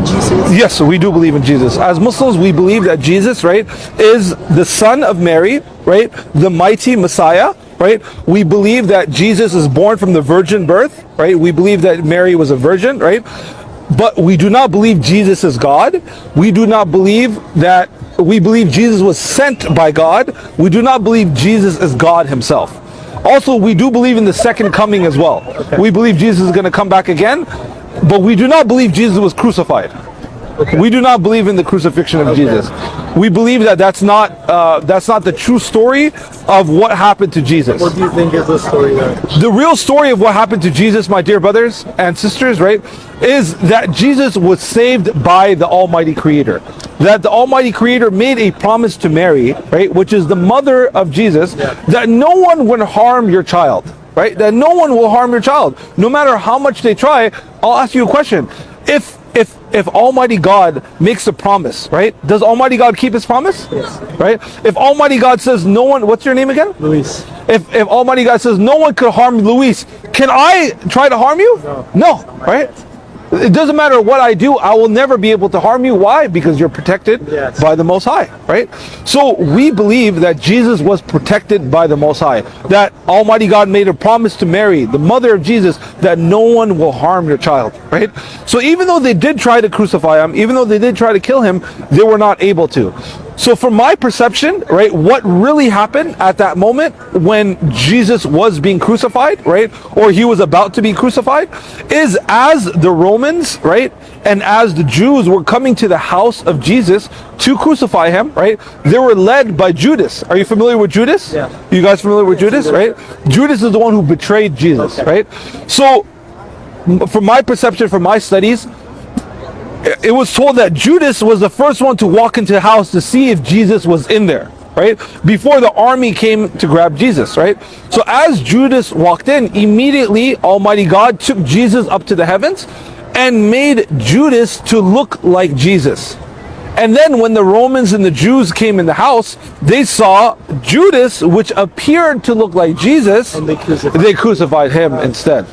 in Jesus? Yes, we do believe in Jesus. As Muslims, we believe that Jesus, right, is the son of Mary, right, the mighty Messiah, right? We believe that Jesus is born from the virgin birth, right? We believe that Mary was a virgin, right? But we do not believe Jesus is God. We do not believe that, we believe Jesus was sent by God. We do not believe Jesus is God himself. Also, we do believe in the second coming as well. Okay. We believe Jesus is going to come back again, but we do not believe Jesus was crucified. Okay. We do not believe in the crucifixion of Jesus. We believe that that's not the true story of what happened to Jesus. What do you think is the story then? The real story of what happened to Jesus, my dear brothers and sisters, right, is that Jesus was saved by the Almighty Creator. That the Almighty Creator made a promise to Mary, right, which is the mother of Jesus, that no one would harm your child, right? That no one will harm your child, no matter how much they try. I'll ask you a question. If Almighty God makes a promise, right? Does Almighty God keep his promise? Yes. Right? If Almighty God says no one, what's your name again? Luis. If Almighty God says no one could harm Luis, can I try to harm you? No, right? It doesn't matter what I do, I will never be able to harm you. Why? Because you're protected by the Most High, right? So we believe that Jesus was protected by the Most High. That Almighty God made a promise to Mary, the mother of Jesus, that no one will harm your child, right? So even though they did try to crucify him, even though they did try to kill him, they were not able to. So from my perception, right, what really happened at that moment when Jesus was being crucified, right, or he was about to be crucified, is as the Romans, right, and as the Jews were coming to the house of Jesus to crucify him, right, they were led by Judas. Are you familiar with Judas? Yeah. You guys familiar with Judas, right? Judas is the one who betrayed Jesus, right? So from my perception, from my studies, it was told that Judas was the first one to walk into the house to see if Jesus was in there, right? Before the army came to grab Jesus, right? So as Judas walked in, immediately Almighty God took Jesus up to the heavens and made Judas to look like Jesus. And then when the Romans and the Jews came in the house, they saw Judas, which appeared to look like Jesus, and they crucified him instead.